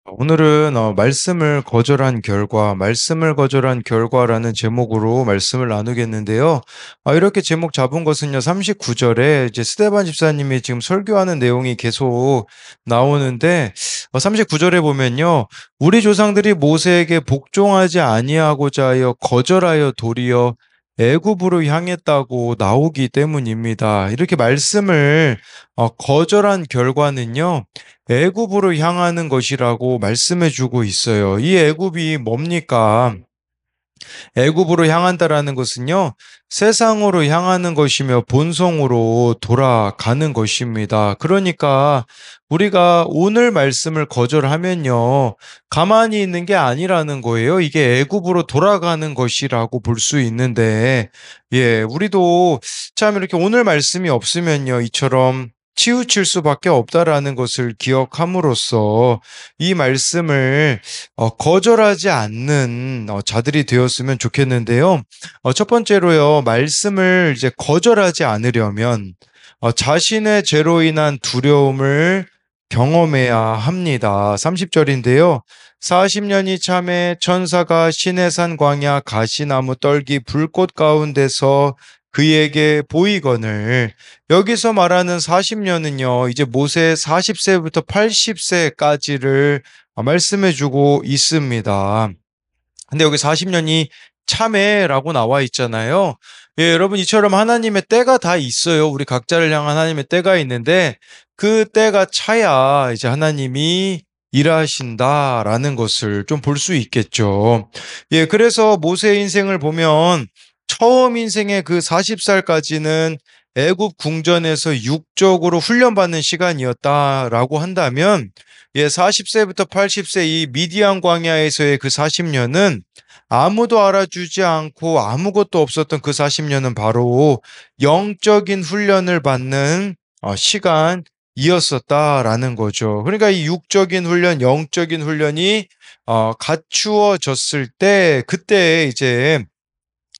오늘은 말씀을 거절한 결과라는 제목으로 말씀을 나누겠는데요. 이렇게 제목 잡은 것은요, 39절에 이제 스데반 집사님이 지금 설교하는 내용이 계속 나오는데, 39절에 보면요, 우리 조상들이 모세에게 복종하지 아니하고자 하여 거절하여 도리어 애굽으로 향했다고 나오기 때문입니다. 이렇게 말씀을 거절한 결과는요, 애굽으로 향하는 것이라고 말씀해 주고 있어요. 이 애굽이 뭡니까? 애굽으로 향한다라는 것은요, 세상으로 향하는 것이며 본성으로 돌아가는 것입니다. 그러니까 우리가 오늘 말씀을 거절하면요, 가만히 있는 게 아니라는 거예요. 이게 애굽으로 돌아가는 것이라고 볼 수 있는데, 우리도 참 이렇게 오늘 말씀이 없으면요, 이처럼 치우칠 수밖에 없다라는 것을 기억함으로써 이 말씀을 거절하지 않는 자들이 되었으면 좋겠는데요. 첫 번째로요, 말씀을 이제 거절하지 않으려면 자신의 죄로 인한 두려움을 경험해야 합니다. 30절인데요. 40년이 참에 천사가 시내산 광야 가시나무 떨기 불꽃 가운데서 그에게 보이거늘. 여기서 말하는 40년은요, 이제 모세 40세부터 80세까지를 말씀해 주고 있습니다. 근데 여기 40년이 참회라고 나와 있잖아요. 여러분, 이처럼 하나님의 때가 다 있어요. 우리 각자를 향한 하나님의 때가 있는데, 그 때가 차야 이제 하나님이 일하신다라는 것을 좀 볼 수 있겠죠. 그래서 모세의 인생을 보면 처음 인생의 그 40살까지는 애굽 궁전에서 육적으로 훈련받는 시간이었다라고 한다면, 40세부터 80세 이 미디안 광야에서의 그 40년은 아무도 알아주지 않고 아무것도 없었던 그 40년은 바로 영적인 훈련을 받는 시간이었었다라는 거죠. 그러니까 이 육적인 훈련, 영적인 훈련이 갖추어졌을 때, 그때 이제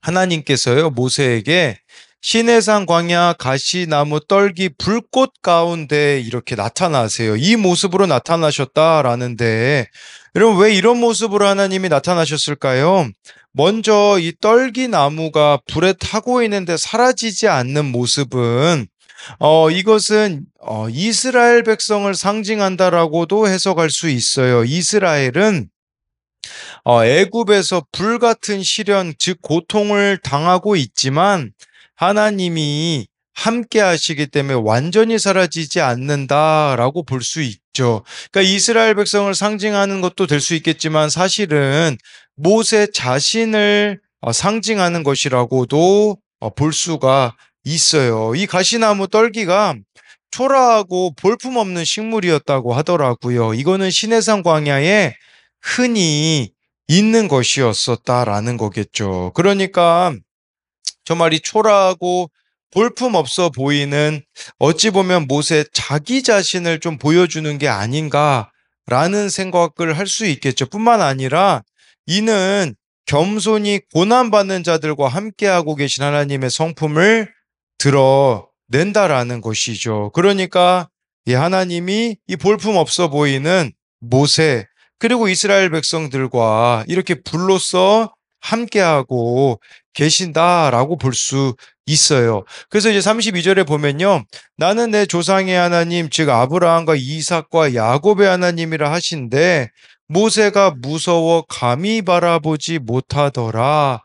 하나님께서요, 모세에게 시내산 광야 가시나무 떨기 불꽃 가운데 이렇게 나타나세요. 이 모습으로 나타나셨다라는데, 여러분, 왜 이런 모습으로 하나님이 나타나셨을까요? 먼저 이 떨기 나무가 불에 타고 있는데 사라지지 않는 모습은 이것은 이스라엘 백성을 상징한다라고도 해석할 수 있어요. 이스라엘은 애굽에서 불같은 시련, 즉 고통을 당하고 있지만 하나님이 함께 하시기 때문에 완전히 사라지지 않는다라고 볼 수 있죠. 그러니까 이스라엘 백성을 상징하는 것도 될 수 있겠지만 사실은 모세 자신을 상징하는 것이라고도 볼 수가 있어요. 이 가시나무 떨기가 초라하고 볼품없는 식물이었다고 하더라고요. 이거는 시내산 광야에 흔히 있는 것이었었다라는 거겠죠. 그러니까 저 말이 초라하고 볼품없어 보이는, 어찌 보면 모세 자기 자신을 좀 보여주는 게 아닌가라는 생각을 할 수 있겠죠. 뿐만 아니라 이는 겸손히 고난받는 자들과 함께하고 계신 하나님의 성품을 드러낸다라는 것이죠. 그러니까 이 하나님이 이 볼품없어 보이는 모세, 그리고 이스라엘 백성들과 이렇게 불로써 함께하고 계신다라고 볼 수 있어요. 그래서 이제 32절에 보면요, 나는 내 조상의 하나님, 즉 아브라함과 이삭과 야곱의 하나님이라 하신데 모세가 무서워 감히 바라보지 못하더라.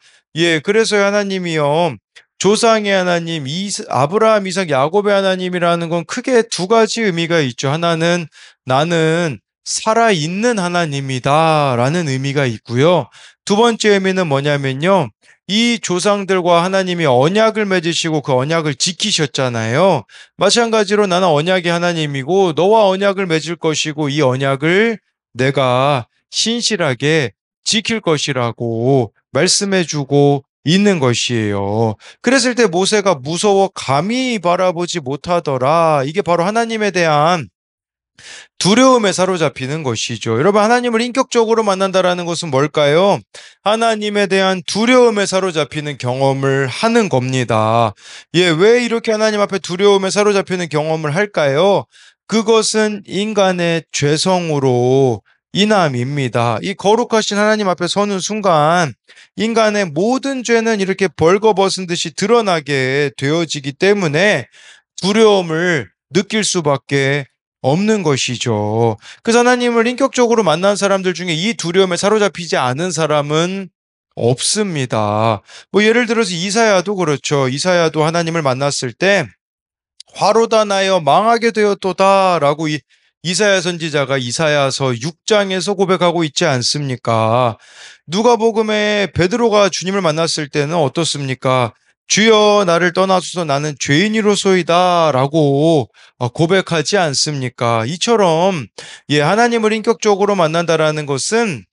그래서 하나님이요, 조상의 하나님, 아브라함, 이삭, 야곱의 하나님이라는 건 크게 두 가지 의미가 있죠. 하나는 나는 살아있는 하나님이다 라는 의미가 있고요. 두 번째 의미는 뭐냐면요, 이 조상들과 하나님이 언약을 맺으시고 그 언약을 지키셨잖아요. 마찬가지로 나는 언약의 하나님이고 너와 언약을 맺을 것이고 이 언약을 내가 신실하게 지킬 것이라고 말씀해주고 있는 것이에요. 그랬을 때 모세가 무서워 감히 바라보지 못하더라. 이게 바로 하나님에 대한 두려움에 사로잡히는 것이죠. 여러분, 하나님을 인격적으로 만난다라는 것은 뭘까요? 하나님에 대한 두려움에 사로잡히는 경험을 하는 겁니다. 왜 이렇게 하나님 앞에 두려움에 사로잡히는 경험을 할까요? 그것은 인간의 죄성으로 인함입니다. 이 거룩하신 하나님 앞에 서는 순간 인간의 모든 죄는 이렇게 벌거벗은 듯이 드러나게 되어지기 때문에 두려움을 느낄 수밖에 없는 것이죠. 그래서 하나님을 인격적으로 만난 사람들 중에 이 두려움에 사로잡히지 않은 사람은 없습니다. 뭐 예를 들어서 이사야도 그렇죠. 이사야도 하나님을 만났을 때 화로다 나여 망하게 되었도다라고 이사야 선지자가 이사야서 6장에서 고백하고 있지 않습니까? 누가복음에 베드로가 주님을 만났을 때는 어떻습니까? 주여 나를 떠나소서 나는 죄인이로소이다라고 고백하지 않습니까? 이처럼 하나님을 인격적으로 만난다라는 것은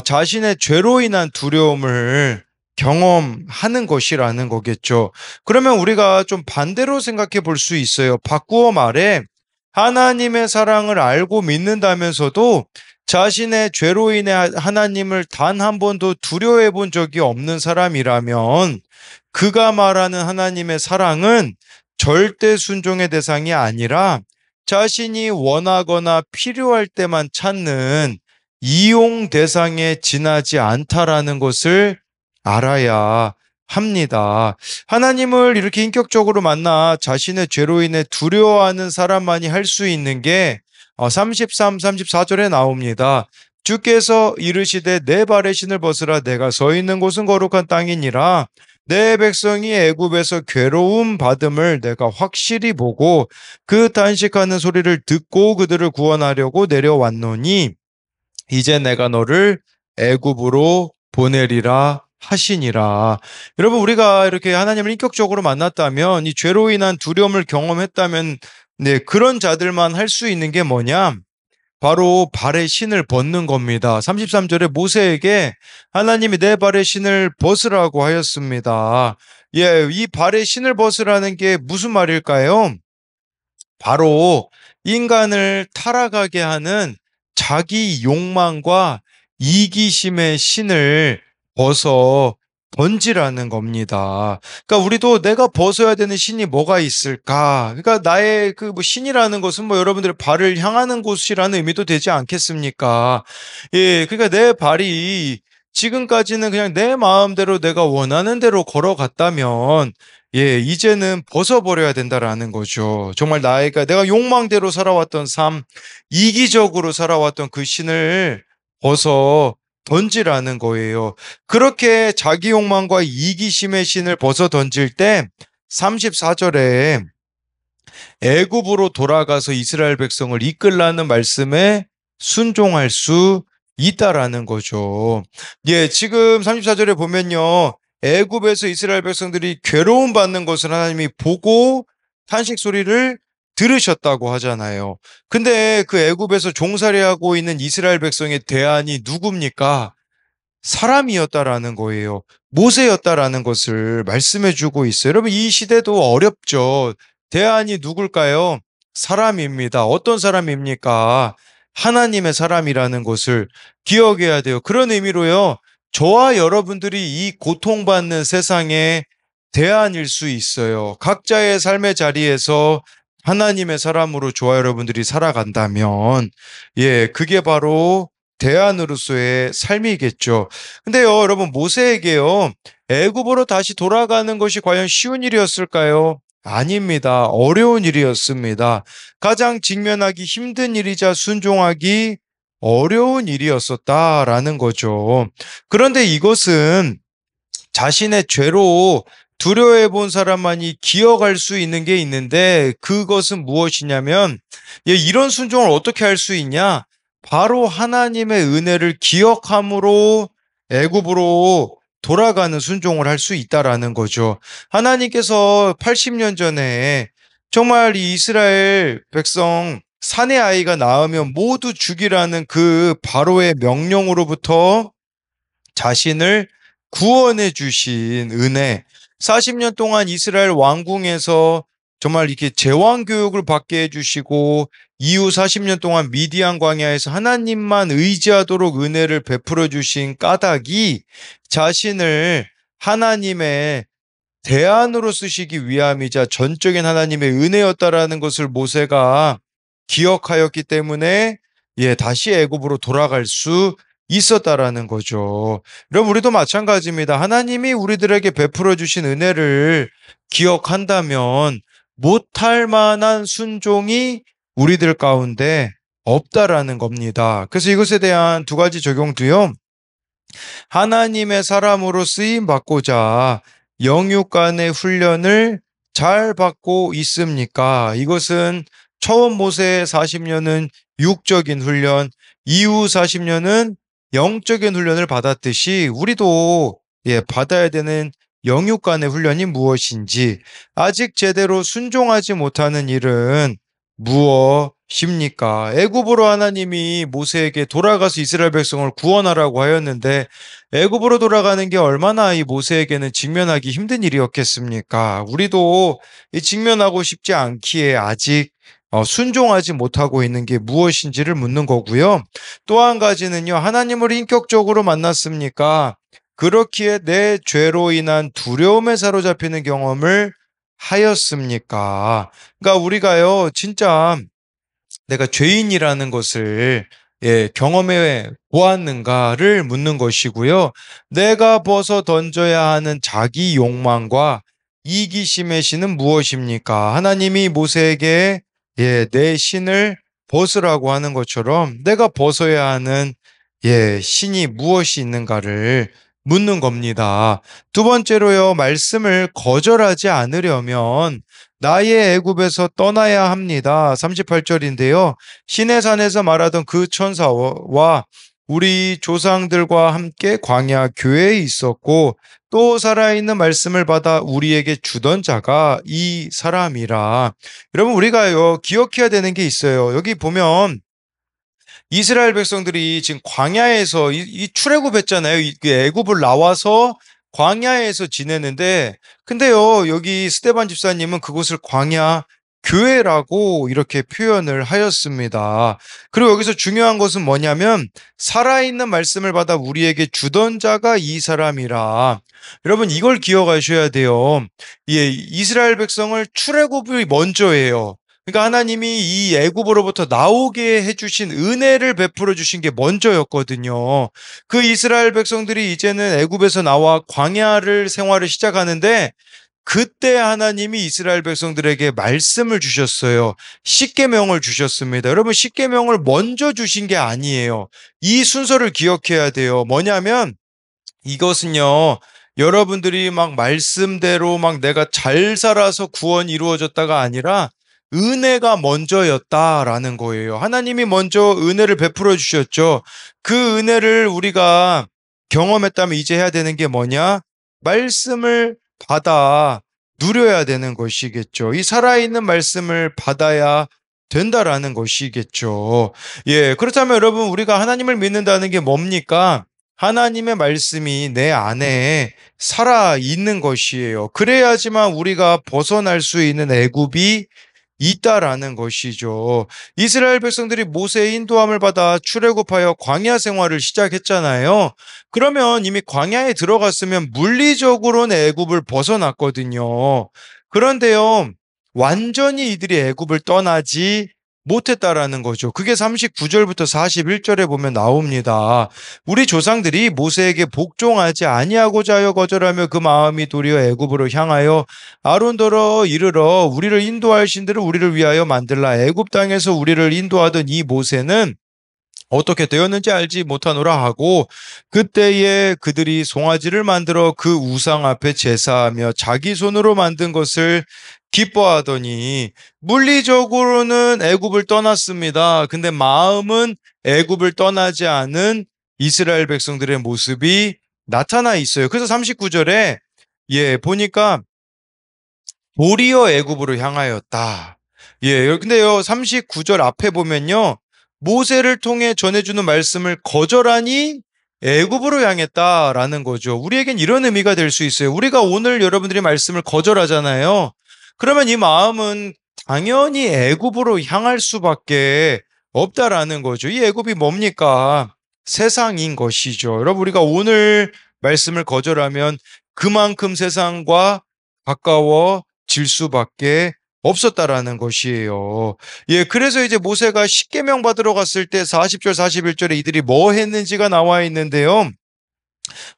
자신의 죄로 인한 두려움을 경험하는 것이라는 거겠죠. 그러면 우리가 좀 반대로 생각해 볼 수 있어요. 바꾸어 말해 하나님의 사랑을 알고 믿는다면서도 자신의 죄로 인해 하나님을 단 한 번도 두려워해 본 적이 없는 사람이라면 그가 말하는 하나님의 사랑은 절대 순종의 대상이 아니라 자신이 원하거나 필요할 때만 찾는 이용 대상에 지나지 않다라는 것을 알아야 합니다. 하나님을 이렇게 인격적으로 만나 자신의 죄로 인해 두려워하는 사람만이 할 수 있는 게 33, 34절에 나옵니다. 주께서 이르시되 내 발의 신을 벗으라 내가 서 있는 곳은 거룩한 땅이니라 내 백성이 애굽에서 괴로움 받음을 내가 확실히 보고 그 단식하는 소리를 듣고 그들을 구원하려고 내려왔노니 이제 내가 너를 애굽으로 보내리라 하시니라. 여러분 우리가 이렇게 하나님을 인격적으로 만났다면 이 죄로 인한 두려움을 경험했다면 그런 자들만 할 수 있는 게 뭐냐? 바로 발의 신을 벗는 겁니다. 33절에 모세에게 하나님이 내 발의 신을 벗으라고 하였습니다. 이 발의 신을 벗으라는 게 무슨 말일까요? 바로 인간을 타락하게 하는 자기 욕망과 이기심의 신을 벗어 던지라는 겁니다. 그러니까 우리도 내가 벗어야 되는 신이 뭐가 있을까? 그러니까 나의 그 뭐 신이라는 것은 뭐 여러분들의 발을 향하는 곳이라는 의미도 되지 않겠습니까? 그러니까 내 발이 지금까지는 그냥 내 마음대로 내가 원하는 대로 걸어갔다면 이제는 벗어버려야 된다라는 거죠. 정말 내가 욕망대로 살아왔던 삶, 이기적으로 살아왔던 그 신을 벗어 던지라는 거예요. 그렇게 자기 욕망과 이기심의 신을 벗어 던질 때 34절에 애굽으로 돌아가서 이스라엘 백성을 이끌라는 말씀에 순종할 수 있다라는 거죠. 지금 34절에 보면요. 애굽에서 이스라엘 백성들이 괴로움 받는 것을 하나님이 보고 탄식 소리를 들으셨다고 하잖아요. 근데 그 애굽에서 종살이하고 있는 이스라엘 백성의 대안이 누굽니까? 사람이었다라는 거예요. 모세였다라는 것을 말씀해 주고 있어요. 여러분, 이 시대도 어렵죠. 대안이 누굴까요? 사람입니다. 어떤 사람입니까? 하나님의 사람이라는 것을 기억해야 돼요. 그런 의미로요. 저와 여러분들이 이 고통받는 세상의 대안일 수 있어요. 각자의 삶의 자리에서 하나님의 사람으로 저와 여러분들이 살아간다면, 그게 바로 대안으로서의 삶이겠죠. 근데요, 여러분, 모세에게요, 애굽으로 다시 돌아가는 것이 과연 쉬운 일이었을까요? 아닙니다. 어려운 일이었습니다. 가장 직면하기 힘든 일이자 순종하기 어려운 일이었었다라는 거죠. 그런데 이것은 자신의 죄로 두려워해 본 사람만이 기억할 수 있는 게 있는데 그것은 무엇이냐면 이런 순종을 어떻게 할 수 있냐? 바로 하나님의 은혜를 기억함으로 애굽으로 돌아가는 순종을 할 수 있다라는 거죠. 하나님께서 80년 전에 정말 이 이스라엘 백성 사내 아이가 낳으면 모두 죽이라는 그 바로의 명령으로부터 자신을 구원해 주신 은혜, 40년 동안 이스라엘 왕궁에서 정말 이렇게 제왕 교육을 받게 해주시고 이후 40년 동안 미디안 광야에서 하나님만 의지하도록 은혜를 베풀어 주신 까닭이 자신을 하나님의 대안으로 쓰시기 위함이자 전적인 하나님의 은혜였다라는 것을 모세가 기억하였기 때문에 다시 애굽으로 돌아갈 수 있었다라는 거죠. 그럼 우리도 마찬가지입니다. 하나님이 우리들에게 베풀어 주신 은혜를 기억한다면 못할 만한 순종이 우리들 가운데 없다라는 겁니다. 그래서 이것에 대한 두 가지 적용도요. 하나님의 사람으로 쓰임 받고자 영육간의 훈련을 잘 받고 있습니까? 이것은 처음 모세 40년은 육적인 훈련, 이후 40년은 영적인 훈련을 받았듯이 우리도 받아야 되는 영육간의 훈련이 무엇인지, 아직 제대로 순종하지 못하는 일은 무엇입니까? 애굽으로 하나님이 모세에게 돌아가서 이스라엘 백성을 구원하라고 하였는데 애굽으로 돌아가는 게 얼마나 이 모세에게는 직면하기 힘든 일이었겠습니까? 우리도 이 직면하고 싶지 않기에 아직 순종하지 못하고 있는 게 무엇인지를 묻는 거고요. 또 한 가지는요, 하나님을 인격적으로 만났습니까? 그렇기에 내 죄로 인한 두려움에 사로잡히는 경험을 하였습니까? 그러니까 우리가요, 진짜 내가 죄인이라는 것을 경험해 보았는가를 묻는 것이고요. 내가 벗어 던져야 하는 자기 욕망과 이기심의 신은 무엇입니까? 하나님이 모세에게 내 신을 벗으라고 하는 것처럼 내가 벗어야 하는 신이 무엇이 있는가를 묻는 겁니다. 두 번째로요, 말씀을 거절하지 않으려면 나의 애굽에서 떠나야 합니다. 38절인데요. 시내산에서 말하던 그 천사와 우리 조상들과 함께 광야 교회에 있었고 또 살아있는 말씀을 받아 우리에게 주던 자가 이 사람이라. 여러분, 우리가요 기억해야 되는 게 있어요. 여기 보면 이스라엘 백성들이 지금 광야에서 이 출애굽했잖아요. 그 애굽을 나와서 광야에서 지내는데, 근데요 여기 스데반 집사님은 그곳을 광야 교회라고 이렇게 표현을 하였습니다. 그리고 여기서 중요한 것은 뭐냐면 살아있는 말씀을 받아 우리에게 주던 자가 이 사람이라. 여러분, 이걸 기억하셔야 돼요. 이스라엘 백성을 출애굽이 먼저예요. 그러니까 하나님이 이 애굽으로부터 나오게 해주신 은혜를 베풀어 주신 게 먼저였거든요. 그 이스라엘 백성들이 이제는 애굽에서 나와 광야를 생활을 시작하는데 그때 하나님이 이스라엘 백성들에게 말씀을 주셨어요. 십계명을 주셨습니다. 여러분, 십계명을 먼저 주신 게 아니에요. 이 순서를 기억해야 돼요. 뭐냐면 이것은요, 여러분들이 막 말씀대로 막 내가 잘 살아서 구원이 이루어졌다가 아니라 은혜가 먼저였다라는 거예요. 하나님이 먼저 은혜를 베풀어 주셨죠. 그 은혜를 우리가 경험했다면 이제 해야 되는 게 뭐냐? 말씀을 받아 누려야 되는 것이겠죠. 이 살아있는 말씀을 받아야 된다라는 것이겠죠. 그렇다면 여러분, 우리가 하나님을 믿는다는 게 뭡니까? 하나님의 말씀이 내 안에 살아 있는 것이에요. 그래야지만 우리가 벗어날 수 있는 애굽이 있다라는 것이죠. 이스라엘 백성들이 모세의 인도함을 받아 출애굽하여 광야 생활을 시작했잖아요. 그러면 이미 광야에 들어갔으면 물리적으로는 애굽을 벗어났거든요. 그런데요, 완전히 이들이 애굽을 떠나지 못했다라는 거죠. 그게 39절부터 41절에 보면 나옵니다. 우리 조상들이 모세에게 복종하지 아니하고자 하여 거절하며 그 마음이 도리어 애굽으로 향하여 아론더러 이르러 우리를 인도할 신들을 우리를 위하여 만들라. 애굽 땅에서 우리를 인도하던 이 모세는 어떻게 되었는지 알지 못하노라 하고, 그때에 그들이 송아지를 만들어 그 우상 앞에 제사하며 자기 손으로 만든 것을 기뻐하더니 물리적으로는 애굽을 떠났습니다. 근데 마음은 애굽을 떠나지 않은 이스라엘 백성들의 모습이 나타나 있어요. 그래서 39절에 보니까 도리어 애굽으로 향하였다. 근데요 39절 앞에 보면요, 모세를 통해 전해주는 말씀을 거절하니 애굽으로 향했다라는 거죠. 우리에겐 이런 의미가 될 수 있어요. 우리가 오늘 여러분들이 말씀을 거절하잖아요. 그러면 이 마음은 당연히 애굽으로 향할 수밖에 없다라는 거죠. 이 애굽이 뭡니까? 세상인 것이죠. 여러분, 우리가 오늘 말씀을 거절하면 그만큼 세상과 가까워질 수밖에 없었다라는 것이에요. 예, 그래서 이제 모세가 십계명 받으러 갔을 때 40절 41절에 이들이 뭐 했는지가 나와 있는데요.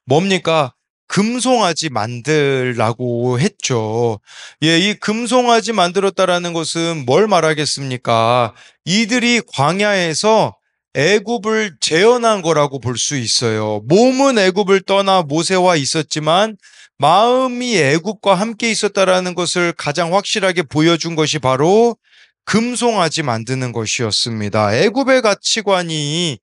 뭡니까? 금송아지 만들라고 했죠. 예, 이 금송아지 만들었다라는 것은 뭘 말하겠습니까? 이들이 광야에서 애굽을 재현한 거라고 볼 수 있어요. 몸은 애굽을 떠나 모세와 있었지만 마음이 애굽과 함께 있었다라는 것을 가장 확실하게 보여준 것이 바로 금송아지 만드는 것이었습니다. 애굽의 가치관이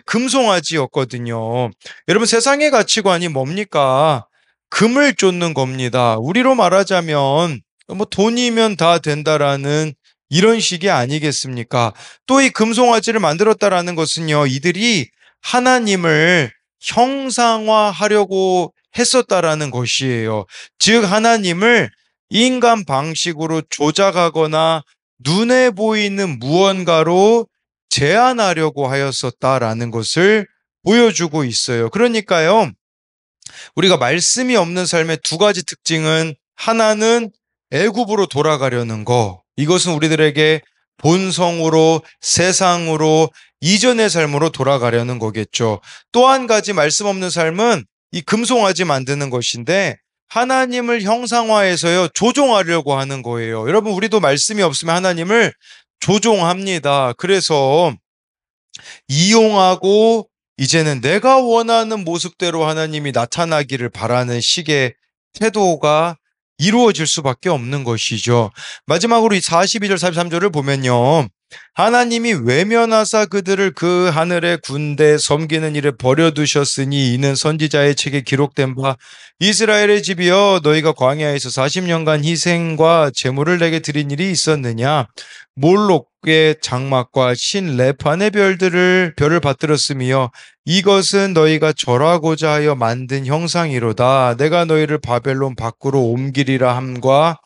금송아지였거든요. 여러분, 세상의 가치관이 뭡니까? 금을 쫓는 겁니다. 우리로 말하자면 뭐 돈이면 다 된다라는 이런 식이 아니겠습니까? 또 이 금송아지를 만들었다라는 것은요, 이들이 하나님을 형상화하려고 했었다라는 것이에요. 즉, 하나님을 인간 방식으로 조작하거나 눈에 보이는 무언가로 제한하려고 하였었다라는 것을 보여주고 있어요. 그러니까요, 우리가 말씀이 없는 삶의 두 가지 특징은, 하나는 애굽으로 돌아가려는 거. 이것은 우리들에게 본성으로, 세상으로, 이전의 삶으로 돌아가려는 거겠죠. 또 한 가지 말씀 없는 삶은 이 금송아지 만드는 것인데, 하나님을 형상화해서요, 조종하려고 하는 거예요. 여러분, 우리도 말씀이 없으면 하나님을 조종합니다. 그래서 이용하고 이제는 내가 원하는 모습대로 하나님이 나타나기를 바라는 식의 태도가 이루어질 수밖에 없는 것이죠. 마지막으로 이 42절 43절을 보면요, 하나님이 외면하사 그들을 그 하늘의 군대 섬기는 일에 버려두셨으니 이는 선지자의 책에 기록된 바 이스라엘의 집이여 너희가 광야에서 40년간 희생과 제물을 내게 드린 일이 있었느냐. 몰록의 장막과 신 레판의 별을 받들었으며 이것은 너희가 절하고자 하여 만든 형상이로다. 내가 너희를 바벨론 밖으로 옮기리라 함과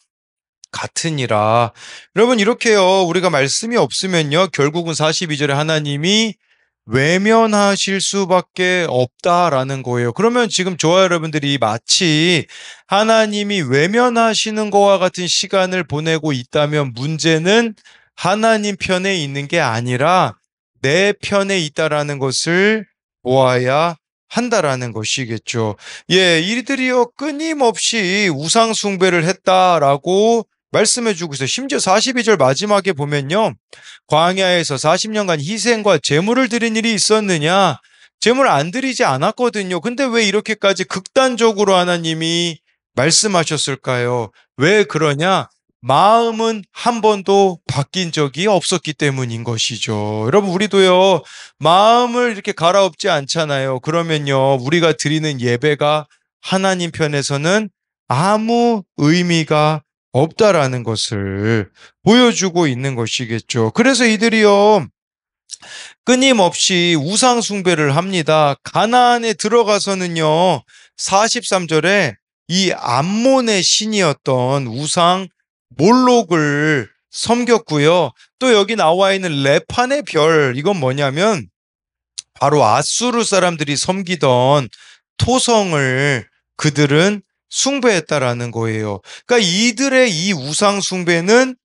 같으니라. 여러분, 이렇게요, 우리가 말씀이 없으면요, 결국은 42절에 하나님이 외면하실 수밖에 없다라는 거예요. 그러면 지금 저와 여러분들이 마치 하나님이 외면하시는 것과 같은 시간을 보내고 있다면, 문제는 하나님 편에 있는 게 아니라 내 편에 있다라는 것을 보아야 한다라는 것이겠죠. 예, 이들이요, 끊임없이 우상 숭배를 했다라고 말씀해 주고 있어요. 심지어 42절 마지막에 보면요, 광야에서 40년간 희생과 제물을 드린 일이 있었느냐? 제물 안 드리지 않았거든요. 근데 왜 이렇게까지 극단적으로 하나님이 말씀하셨을까요? 왜 그러냐? 마음은 한 번도 바뀐 적이 없었기 때문인 것이죠. 여러분, 우리도요, 마음을 이렇게 갈아엎지 않잖아요. 그러면요, 우리가 드리는 예배가 하나님 편에서는 아무 의미가 없다라는 것을 보여주고 있는 것이겠죠. 그래서 이들이요, 끊임없이 우상 숭배를 합니다. 가나안에 들어가서는요, 43절에 이 암몬의 신이었던 우상 몰록을 섬겼고요. 또 여기 나와 있는 레판의 별, 이건 뭐냐면 바로 아수르 사람들이 섬기던 토성을 그들은 숭배했다라는 거예요. 그러니까 이들의 이 우상 숭배는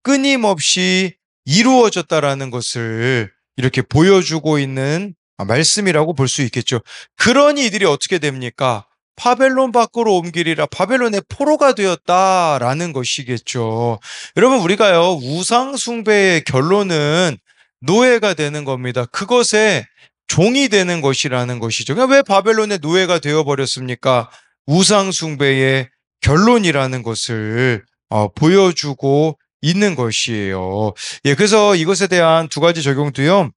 끊임없이 이루어졌다라는 것을 이렇게 보여주고 있는 말씀이라고 볼 수 있겠죠. 그러니 이들이 어떻게 됩니까? 바벨론 밖으로 옮기리라, 바벨론의 포로가 되었다라는 것이겠죠. 여러분, 우리가요, 우상 숭배의 결론은 노예가 되는 겁니다. 그것에 종이 되는 것이라는 것이죠. 그러니까 왜 바벨론의 노예가 되어버렸습니까? 우상 숭배의 결론이라는 것을 보여주고 있는 것이에요. 예, 그래서 이것에 대한 두 가지 적용도요,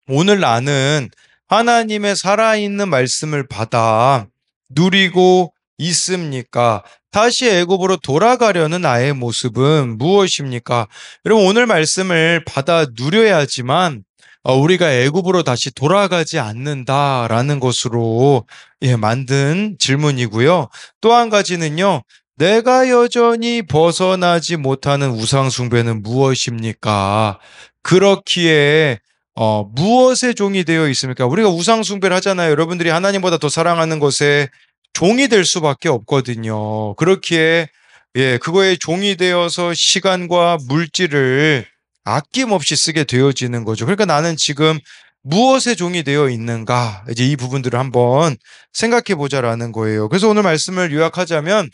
오늘 나는 하나님의 살아있는 말씀을 받아 누리고 있습니까? 다시 애굽으로 돌아가려는 나의 모습은 무엇입니까? 여러분, 오늘 말씀을 받아 누려야지만 우리가 애굽으로 다시 돌아가지 않는다라는 것으로 만든 질문이고요. 또 한 가지는요, 내가 여전히 벗어나지 못하는 우상 숭배는 무엇입니까? 그렇기에 무엇의 종이 되어 있습니까? 우리가 우상 숭배를 하잖아요. 여러분들이 하나님보다 더 사랑하는 것에 종이 될 수밖에 없거든요. 그렇기에 그거에 종이 되어서 시간과 물질을 아낌없이 쓰게 되어지는 거죠. 그러니까 나는 지금 무엇의 종이 되어 있는가? 이제 이 부분들을 한번 생각해 보자라는 거예요. 그래서 오늘 말씀을 요약하자면,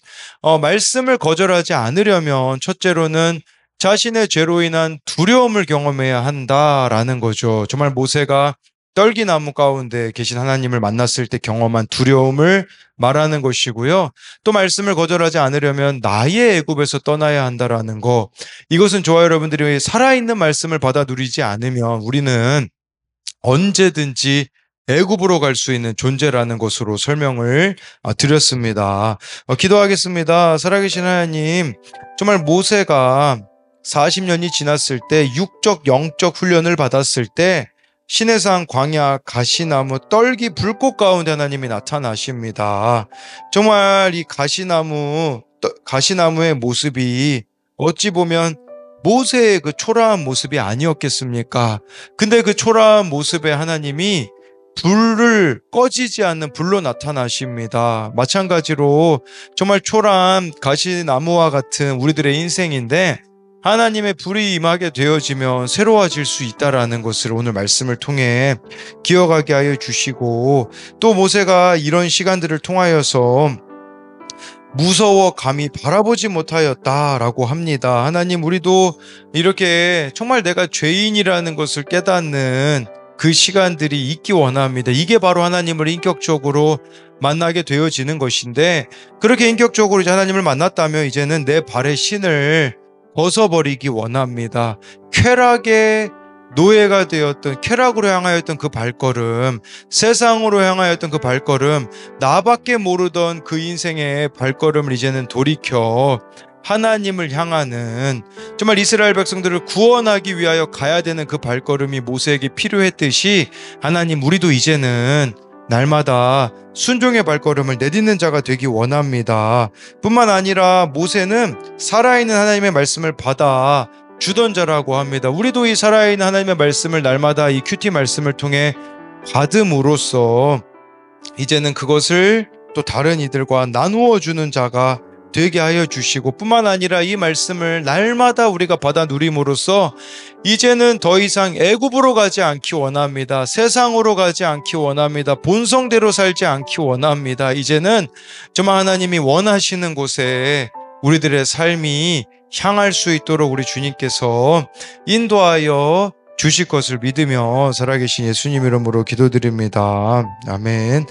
말씀을 거절하지 않으려면 첫째로는 자신의 죄로 인한 두려움을 경험해야 한다라는 거죠. 정말 모세가 떨기나무 가운데 계신 하나님을 만났을 때 경험한 두려움을 말하는 것이고요. 또 말씀을 거절하지 않으려면 나의 애굽에서 떠나야 한다라는 거. 이것은 저와 여러분들이 살아있는 말씀을 받아 누리지 않으면 우리는 언제든지 애굽으로 갈 수 있는 존재라는 것으로 설명을 드렸습니다. 기도하겠습니다. 살아계신 하나님, 정말 모세가 40년이 지났을 때 육적 영적 훈련을 받았을 때 시내산 광야 가시나무 떨기 불꽃 가운데 하나님이 나타나십니다. 정말 이 가시나무의 모습이 어찌 보면 모세의 그 초라한 모습이 아니었겠습니까? 근데 그 초라한 모습에 하나님이 불을 꺼지지 않는 불로 나타나십니다. 마찬가지로 정말 초라한 가시나무와 같은 우리들의 인생인데 하나님의 불이 임하게 되어지면 새로워질 수 있다라는 것을 오늘 말씀을 통해 기억하게 하여 주시고, 또 모세가 이런 시간들을 통하여서 무서워 감히 바라보지 못하였다라고 합니다. 하나님, 우리도 이렇게 정말 내가 죄인이라는 것을 깨닫는 그 시간들이 있기 원합니다. 이게 바로 하나님을 인격적으로 만나게 되어지는 것인데, 그렇게 인격적으로 이제 하나님을 만났다면 이제는 내 발의 신을 벗어버리기 원합니다. 쾌락의 노예가 되었던, 쾌락으로 향하였던 그 발걸음, 세상으로 향하였던 그 발걸음, 나밖에 모르던 그 인생의 발걸음을 이제는 돌이켜 하나님을 향하는, 정말 이스라엘 백성들을 구원하기 위하여 가야 되는 그 발걸음이 모세에게 필요했듯이, 하나님, 우리도 이제는 날마다 순종의 발걸음을 내딛는 자가 되기 원합니다. 뿐만 아니라 모세는 살아있는 하나님의 말씀을 받아 주던 자라고 합니다. 우리도 이 살아있는 하나님의 말씀을 날마다 이 큐티 말씀을 통해 받음으로써 이제는 그것을 또 다른 이들과 나누어 주는 자가 되게 하여 주시고, 뿐만 아니라 이 말씀을 날마다 우리가 받아 누림으로써 이제는 더 이상 애굽으로 가지 않기 원합니다. 세상으로 가지 않기 원합니다. 본성대로 살지 않기 원합니다. 이제는 정말 하나님이 원하시는 곳에 우리들의 삶이 향할 수 있도록 우리 주님께서 인도하여 주실 것을 믿으며 살아계신 예수님 이름으로 기도드립니다. 아멘.